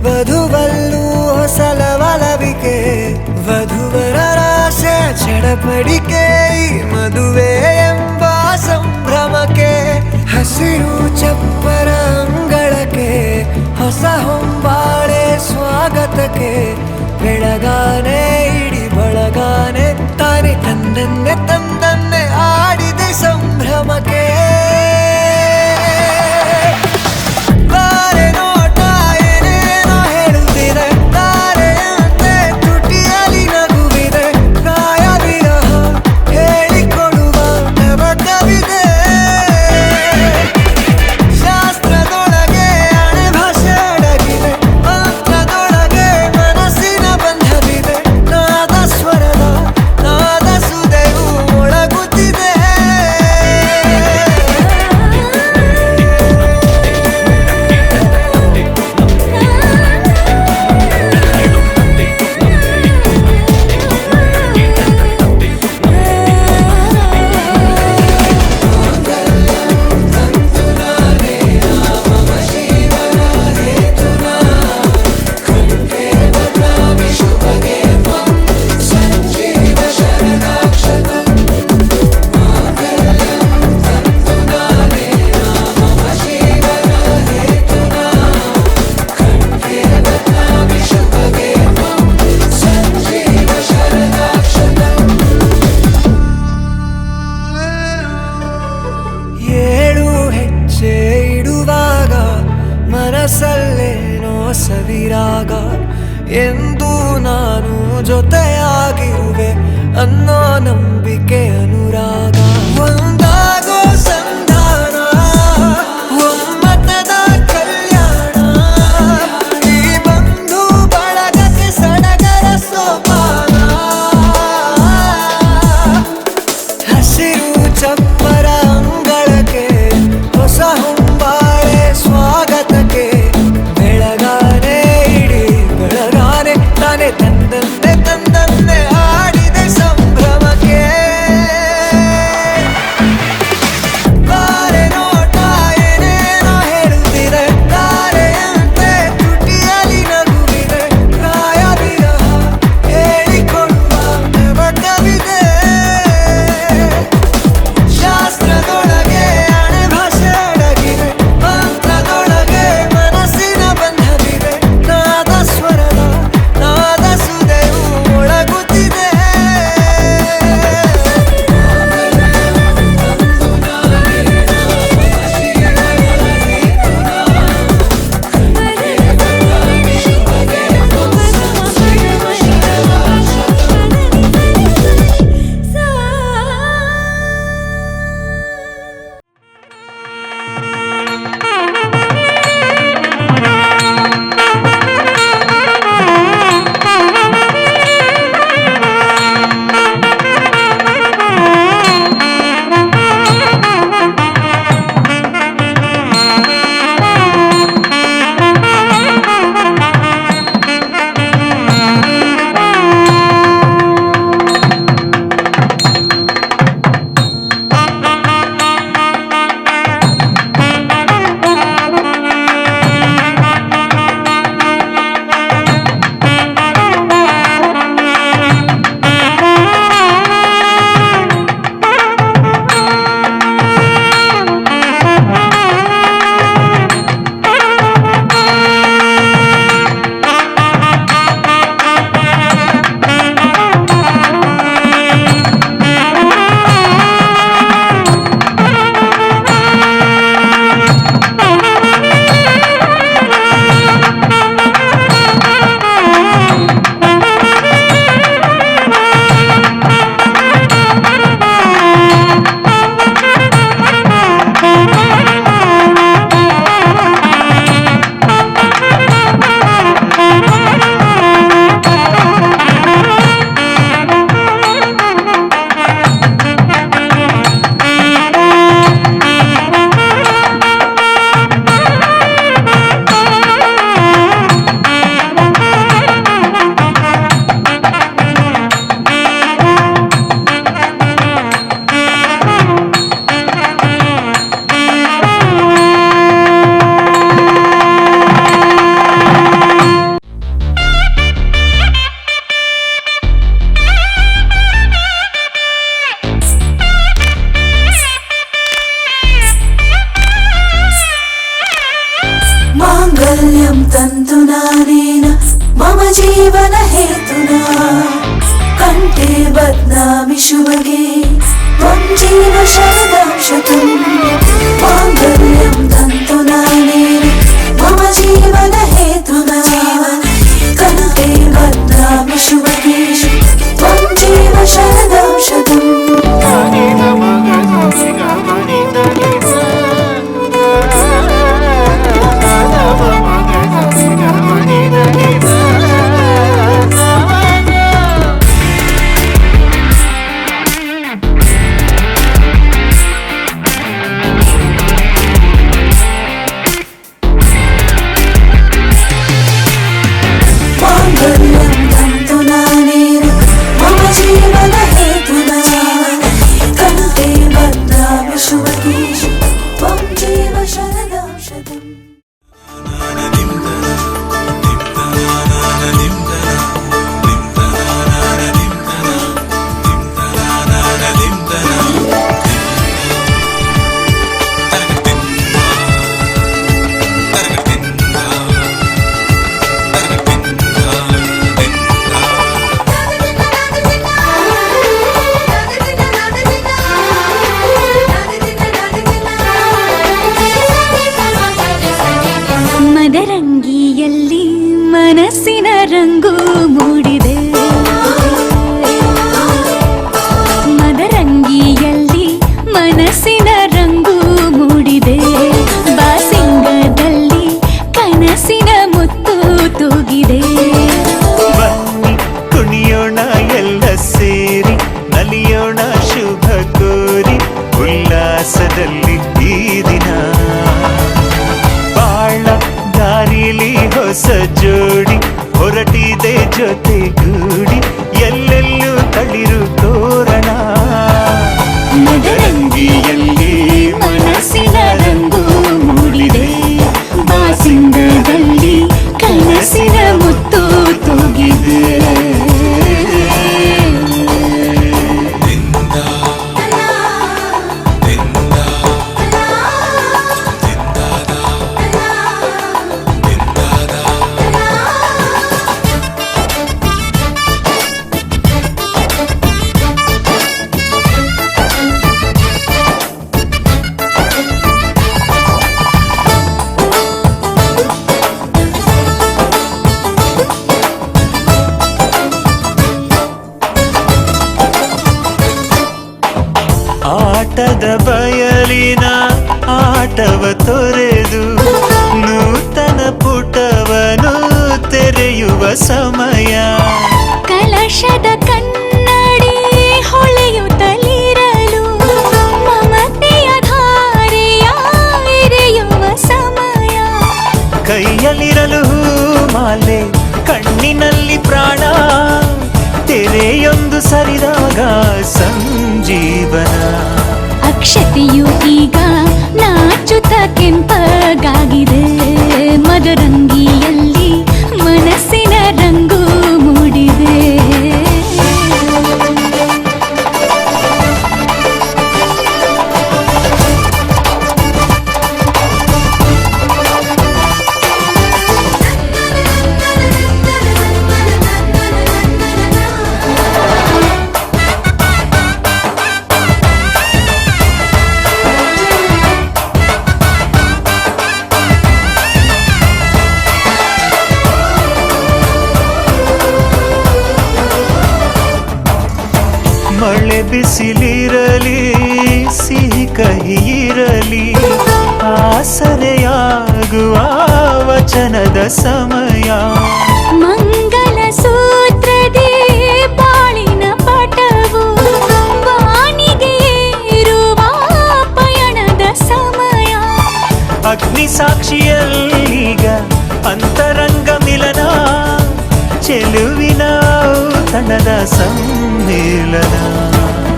ವಧುವಲ್ಲೂ ಹೊಸಲವಲವಿಕೆ ವಧುವರ ರಾಶೆ ಚಡಪಡಿಕೆ ಈ ಮದುವೆ ಎಂಬ ಸಂಭ್ರಮಕ್ಕೆ ಹಸಿರು ಚಪ್ಪರ ಅಂಗಳಕ್ಕೆ ಹೊಸ ಹೊಂಬಾಳೆ ಸ್ವಾಗತಕ್ಕೆ ಬೆಳಗಾನೆ ಇಡಿ ಬಳಗಾನೆ ತಾನೆ ತಂದನ್ನೆ ತಂದನ್ನೆ ಆಡಿದೆ ಸಂಭ್ರಮಕ್ಕೆ ಮನಸ್ಸಲ್ಲೇನೋ ಸವಿರಾಗ ಎಂದು ನಾನು ಜೊತೆಯಾಗಿರುವೆ ಅನ್ನೋ ನಂಬಿಕೆ ಅನುರಾಗ ಒಂದಾಗೋ ಸಂಧಾನ ಒಮ್ಮತದ ಕಲ್ಯಾಣ ಈ ಬಂಧು ಬಳಗಕ್ಕೆ ಸಡಗರ ಸೋಪಾನ ಹಸಿರು ಚಪ್ಪರ ಅಂಗಳಕ್ಕೆ ಹೊಸ ಹೊಂಬಾಳೆ ಸ್ವಾಗತಕ್ಕೆ ಬೆಳಗಾನೆ ಇಡಿ ಬೆಳಗಾನೆ ತಾನೆ ತಂದನ್ನೆ ತಂದನ್ನೆ ಆಡಿದೆ ಸಂಭ್ರಮಕ್ಕೆ तन्तु नानेन मम जीवन हेतुना कण्ठे बध्नामि शुभगे त्वं जीव शरदां शतम् माङ्गल्यं तन्तु नानेन मम जीवन हेतुना कण्ठे बध्नामि शुभगे त्वं जीव शरदां शतम् ಮದರಂಗಿಯಲ್ಲಿ ಮನಸ್ಸಿನ ರಂಗು ಮೂಡಿದೆ ಮದರಂಗಿಯಲ್ಲಿ ಮನಸ್ಸಿನ ರಂಗು ಮೂಡಿದೆ ಬಾಸಿಂಗದಲ್ಲಿ ಕನಸಿನ ಮುತ್ತು ತೂಗಿದೆ ಬನ್ನಿ ಕುಣಿಯೋಣ ಎಲ್ಲ ಸೇರಿ ನಲಿಯೋಣ ಶುಭ ಕೋರಿ ಉಲ್ಲಾಸದಲ್ಲಿ ಈ ದಿನ ಬಾಳ ದಾರಿಲಿ ಹೊಸ ಜೋಡಿ ಹೊರಟಿದೆ ಜೊತೆಗೂಡಿ ಎಲ್ಲೆಲ್ಲೂ ತಳಿರು ತೋರಣ ಮದರಂಗಿಯಲ್ಲಿ ಮನಸ್ಸಿನ ರಂಗು ಮೂಡಿದೆ ಬಾಸಿಂಗದಲ್ಲಿ ಕನಸಿನ ಮುತ್ತು ತೂಗಿದೆ ಆಟದ ಬಯಲಿನ ಆಟವ ತೊರೆದು ನೂತನ ಪುಟವನು ತೆರೆಯುವ ಸಮಯ ಕಲಶದ ಕನ್ನಡಿ ಹೊಳೆಯುತ್ತಲಿರಲು ಮಮತೆಯ ಧಾರೆಯ ಎರೆಯುವ ಸಮಯ ಕೈಯಲ್ಲಿರಲು ಮಾಲೆ ಕಣ್ಣಿನಲ್ಲಿ ಪ್ರಾಣ ತೆರೆಯೊಂದು ಸರಿದಾಗ ಸಂಜೀವನ ಅಕ್ಷತೆಯು ಈಗ ನಾಚುತ್ತ ಕೆಂಪಗಾಗಿದೆ ಮದರಂಗಿಯಲ್ಲಿ ಮನಸ್ಸಿನ ರಂಗು ಮೂಡಿದೆ ಮಳೆ ಬಿಸಿಲಿರಲಿ ಸಿಹಿ ಕಹಿ ಇರಲಿ ಆಸರೆಯಾಗುವ ವಚನದ ಸಮಯ ಮಂಗಲ ಸೂತ್ರದೇ ಬಾಳಿನ ಪಟವು ವಾಣಿಗೆ ಏರುವ ಪಯಣದ ಸಮಯ ಅಗ್ನಿ ಸಾಕ್ಷಿಯಲ್ಲೀಗ ಅಂತರಂಗ ಮಿಲನ ಚೆಲುವಿನ ತಣದ ಸಮ್ಮೇಳನ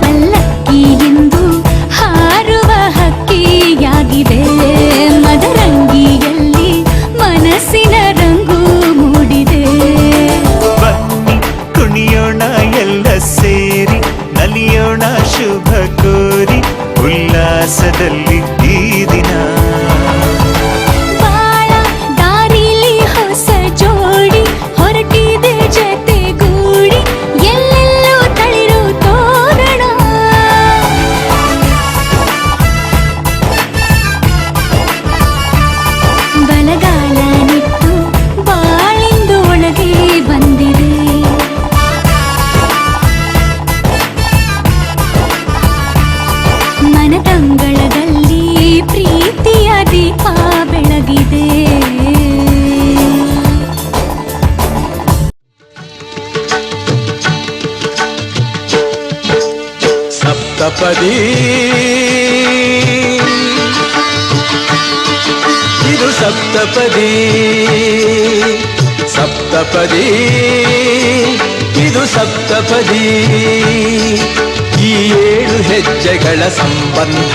ಪಲ್ಲಕ್ಕಿ ಎಂದು ಹಾರುವ ಹಕ್ಕಿಯಾಗಿದೆ ಮದರಂಗಿಯಲ್ಲಿ ಮನಸ್ಸಿನ ರಂಗು ಮೂಡಿದೆ ಬನ್ನಿ ಕುಣಿಯೋಣ ಎಲ್ಲ ಸೇರಿ ನಲಿಯೋಣ ಶುಭ ಕೋರಿ ಉಲ್ಲಾಸದಲ್ಲಿ ಈ ದಿನ ಬಾಳ ದಾರಿಲಿ ಹೊಸ ಸಪ್ತಪದಿ ಸಪ್ತಪದಿ ಇದು ಸಪ್ತಪದಿ ಈ 7 ಹೆಜ್ಜೆಗಳ ಸಂಬಂಧ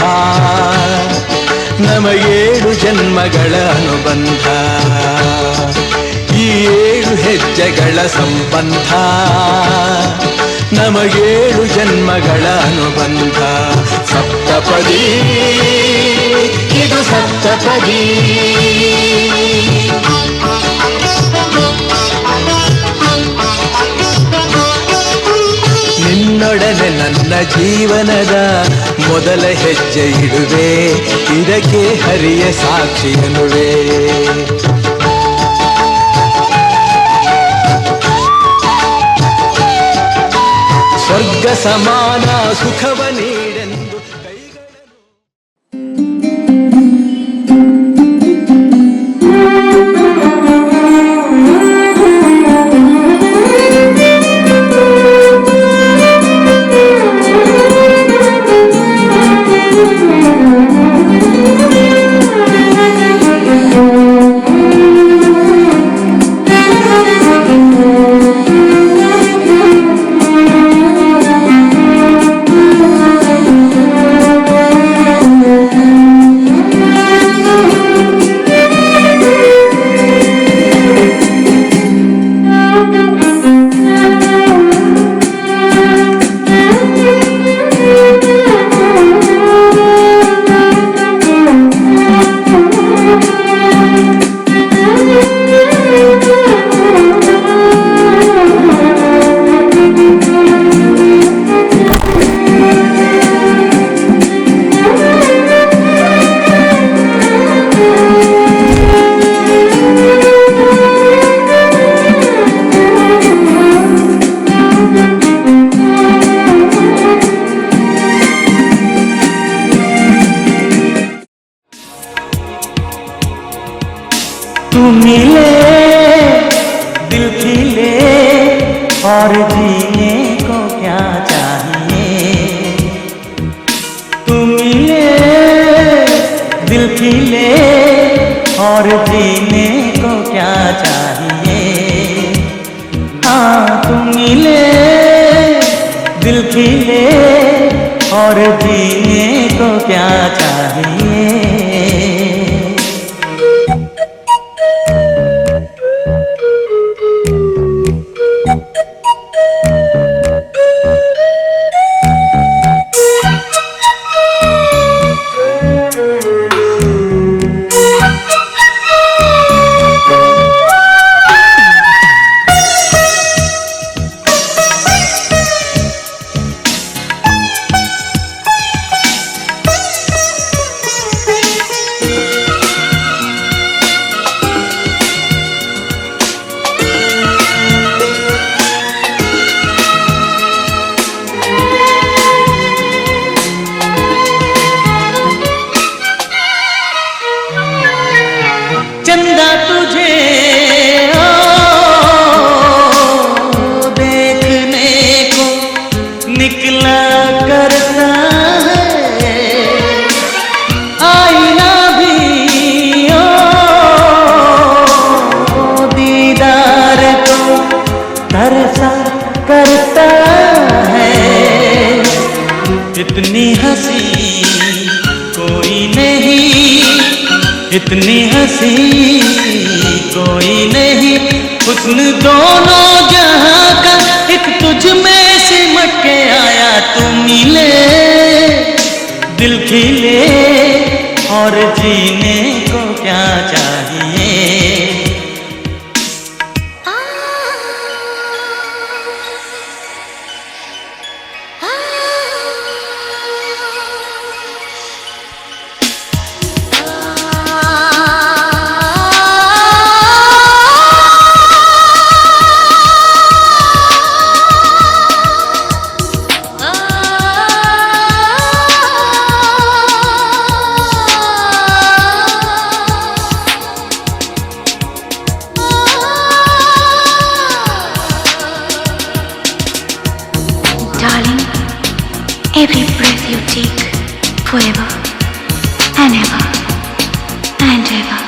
ನಮಗೇಳು ಜನ್ಮಗಳ ಅನುಬಂಧ ಈ 7 ಹೆಜ್ಜೆಗಳ ಸಂಬಂಧ ನಮಗೇಳು ಜನ್ಮಗಳ ಅನುಬಂಧ ಸಪ್ತಪದಿ ಇದು ಸಪ್ತಪದಿ ನಿನ್ನೊಡನೆ ನನ್ನ ಜೀವನದ ಮೊದಲ ಹೆಜ್ಜೆ ಇಡುವೆ ಇದಕ್ಕೆ ಹರಿಯ ಸಾಕ್ಷಿ ಎನ್ನುವೆ ಸ್ವರ್ಗ ಸಮಾನ ಸುಖವ ನೀಡೆಂದು मिले दिल खिले और जीने को क्या चाहिए तुम मिले दिल खिले और जीने को क्या चाहिए हाँ तुम मिले दिल खिले और जीने को क्या चाहिए चंदा तुझे देखने को निकला करता है आईना भी दीदार को तरसा करता है इतनी हंसी कोई नहीं इतनी हंसी कोई नहीं हुस्न दोनों जहां का एक तुझ में सिमट के आया तुम मिले दिल खिले और जीने को क्या चाहिए Darling, every breath you take, forever and ever and ever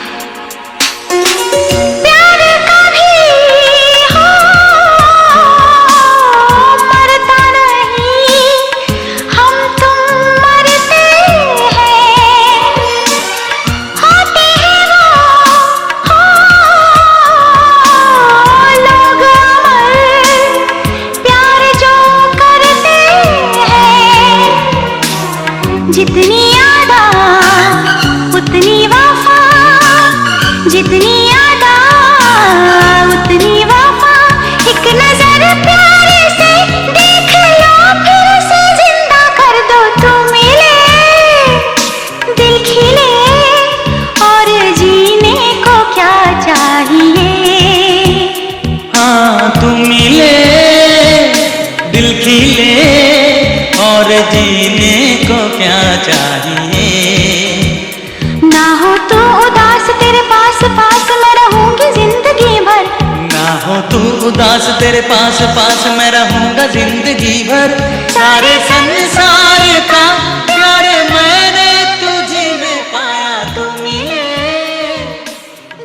हूँ तू उदास तेरे पास पास मैं रहूंगा जिंदगी भर सारे संसार का प्यार मैंने तुझे में पाया तू मिले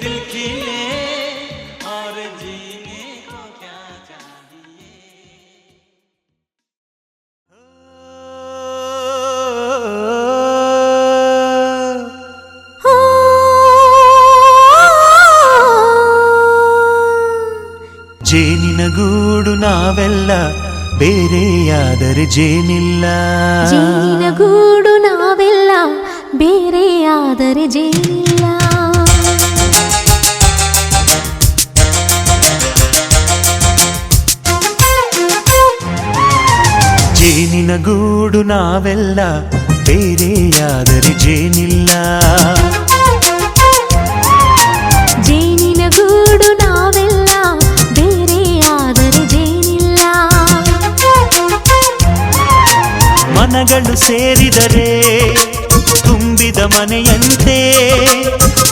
दिल खिले और जीने को क्या चाहिए। ಜೇನಿನ ಗೂಡು ನಾವೆಲ್ಲ ಬೇರೆಯಾದರೆ ಜೇನಿಲ್ಲ. ಜೇನಿನ ಗೂಡು ನಾವೆಲ್ಲ ಬೇರೆಯಾದರೆ ಜೇನಿಲ್ಲ. ಜೇನಿನ ಗೂಡು ನಾವೆಲ್ಲ ಬೇರೆಯಾದರೆ ಜೇನಿಲ್ಲ. ಜೇನಿನ ಗೂಡು ನಾವೆಲ್ಲ ಬೇರೆಯಾದರೆ ಜೇನಿಲ್ಲ. ಮನಗಳು ಸೇರಿದರೆ ತುಂಬಿದ ಮನೆಯಂತೆ.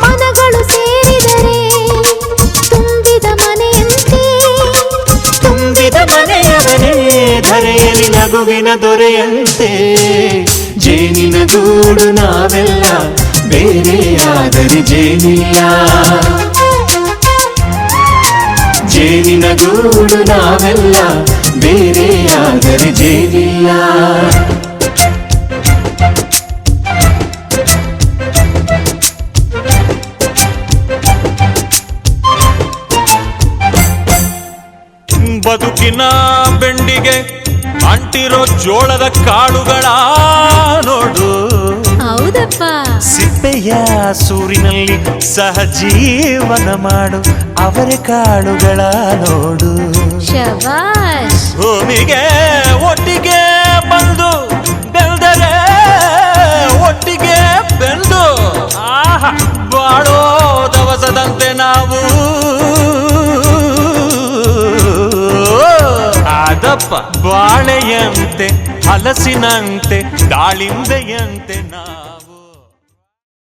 ಮನಗಳು ಸೇರಿದರೆ ತುಂಬಿದ ಮನೆಯಂತೆ. ತುಂಬಿದ ಮನೆಯವನೇ ಧರೆಯಲ್ಲಿ ನಗುವಿನ ದೊರೆಯಂತೆ. ಜೇನಿನ ಗೂಡು ನಾವೆಲ್ಲ ಬೇರೆಯಾದರೆ ಜೇನಿಲ್ಲ. ಜೇನಿನ ಗೂಡು ನಾವೆಲ್ಲ ಬೇರೆಯಾದರೆ ಜೇನಿಲ್ಲ. ಬದುಕಿನ ಬೆಂಡಿಗೆ ಅಂಟಿರೋ ಜೋಳದ ಕಾಳುಗಳ ನೋಡು. ಹೌದಪ್ಪ. ಸಿಪ್ಪೆಯ ಸೂರಿನಲ್ಲಿ ಸಹಜೀವನ ಮಾಡು ಅವರೆ ಕಾಳುಗಳ ನೋಡು. ಶಬಾಷ್. ಭೂಮಿಗೆ ಒಟ್ಟಿಗೆ ಬಂದು ಬೆಳೆದರೆ ಒಟ್ಟಿಗೆ ಬೆಂದು ಬಾಳೋ ದವಸದಂತೆ ನಾವು. ಅದಪ್ಪ ಬಾಳೆಯಂತೆ ಹಲಸಿನಂತೆ ದಾಳಿಂಬೆಯಂತೆ ನಾವು.